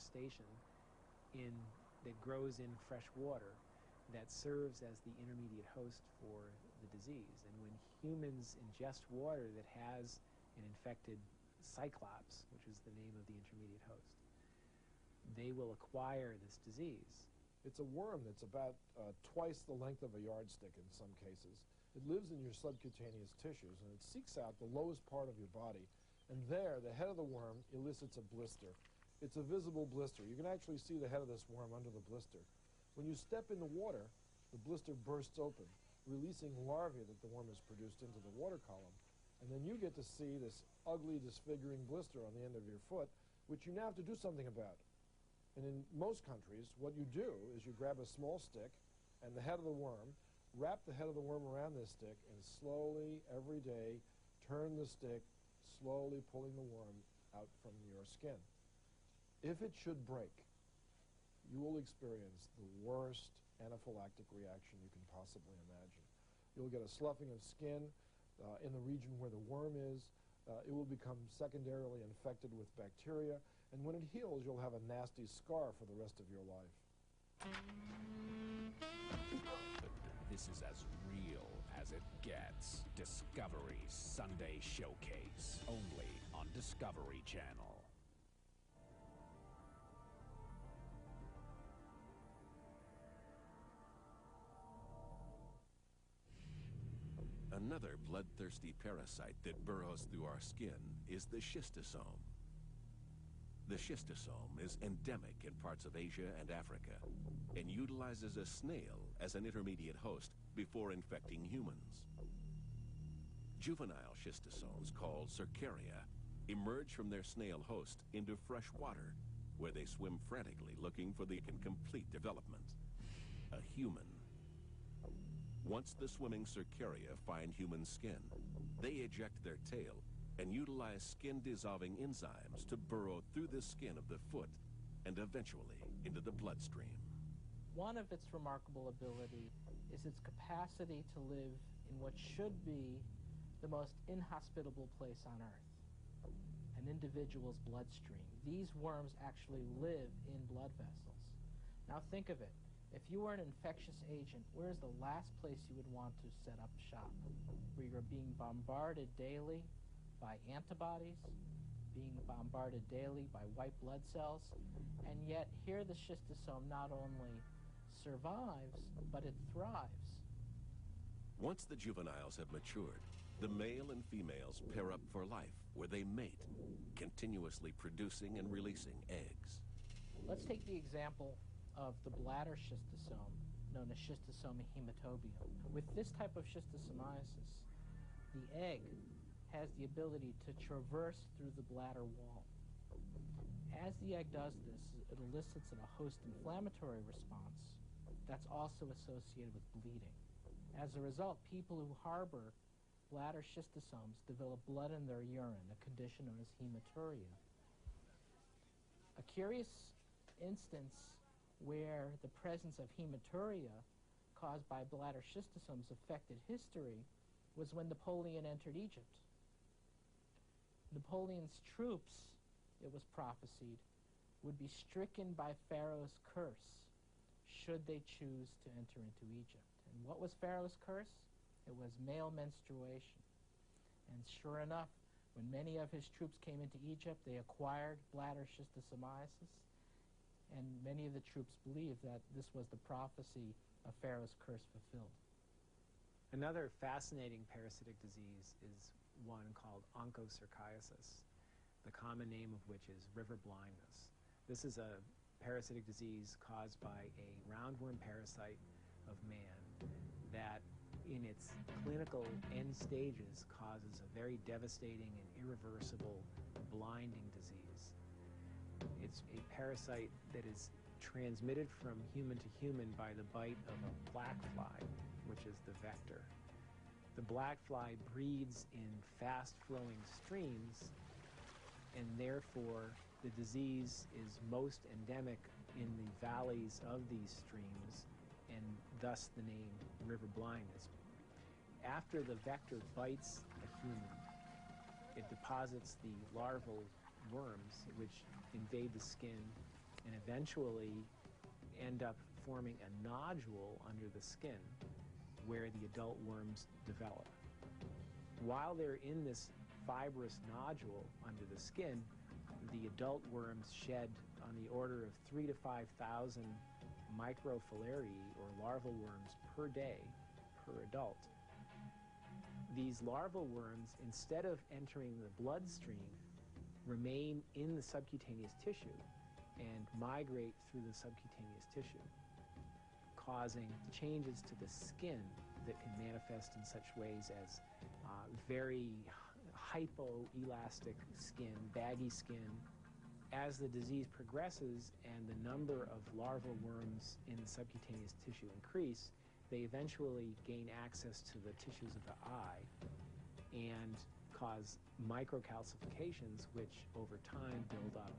crustacean that grows in fresh water that serves as the intermediate host for the disease. And when humans ingest water that has an infected cyclops, which is the name of the intermediate host, they will acquire this disease. It's a worm that's about twice the length of a yardstick in some cases. It lives in your subcutaneous tissues, and it seeks out the lowest part of your body. And there, the head of the worm elicits a blister. It's a visible blister. You can actually see the head of this worm under the blister. When you step in the water, the blister bursts open, releasing larvae that the worm has produced into the water column. And then you get to see this ugly, disfiguring blister on the end of your foot, which you now have to do something about. And in most countries, what you do is you grab a small stick and the head of the worm, wrap the head of the worm around this stick, and slowly, every day, turn the stick, slowly pulling the worm out from your skin. If it should break, you will experience the worst anaphylactic reaction you can possibly imagine. You'll get a sloughing of skin in the region where the worm is. It will become secondarily infected with bacteria, and when it heals, you'll have a nasty scar for the rest of your life. This is as real as it gets. Discovery Sunday Showcase, only on Discovery Channel. Another bloodthirsty parasite that burrows through our skin is the schistosome. The schistosome is endemic in parts of Asia and Africa and utilizes a snail as an intermediate host before infecting humans. Juvenile schistosomes, called cercaria, emerge from their snail host into fresh water, where they swim frantically looking for the incomplete development, a human. Once the swimming cercaria find human skin, they eject their tail and utilize skin-dissolving enzymes to burrow through the skin of the foot and eventually into the bloodstream. One of its remarkable ability is its capacity to live in what should be the most inhospitable place on Earth, an individual's bloodstream. These worms actually live in blood vessels. Now think of it. If you were an infectious agent, where's the last place you would want to set up shop? Where you're being bombarded daily by antibodies, being bombarded daily by white blood cells, and yet here the schistosome not only survives, but it thrives. Once the juveniles have matured, the male and females pair up for life, where they mate, continuously producing and releasing eggs. Let's take the example of the bladder schistosome, known as schistosoma hematobium. With this type of schistosomiasis, the egg has the ability to traverse through the bladder wall. As the egg does this, it elicits a host inflammatory response that's also associated with bleeding. As a result, people who harbor bladder schistosomes develop blood in their urine, a condition known as hematuria. A curious instance where the presence of hematuria caused by bladder schistosomes affected history was when Napoleon entered Egypt. Napoleon's troops, it was prophesied, would be stricken by Pharaoh's curse should they choose to enter into Egypt. And what was Pharaoh's curse? It was male menstruation. And sure enough, when many of his troops came into Egypt, they acquired bladder schistosomiasis. And many of the troops believed that this was the prophecy of Pharaoh's curse fulfilled. Another fascinating parasitic disease is one called onchocerciasis, the common name of which is river blindness. This is a parasitic disease caused by a roundworm parasite of man that in its clinical end stages causes a very devastating and irreversible blinding disease. It's a parasite that is transmitted from human to human by the bite of a black fly, which is the vector. The black fly breeds in fast-flowing streams, and therefore the disease is most endemic in the valleys of these streams, and thus the name river blindness. After the vector bites a human, it deposits the larval worms which invade the skin and eventually end up forming a nodule under the skin where the adult worms develop. While they're in this fibrous nodule under the skin, the adult worms shed on the order of 3,000 to 5,000 microflora or larval worms per day per adult. These larval worms, instead of entering the bloodstream, remain in the subcutaneous tissue and migrate through the subcutaneous tissue, causing changes to the skin that can manifest in such ways as very hypoelastic skin, baggy skin. As the disease progresses and the number of larval worms in the subcutaneous tissue increase, they eventually gain access to the tissues of the eye and cause microcalcifications, which over time build up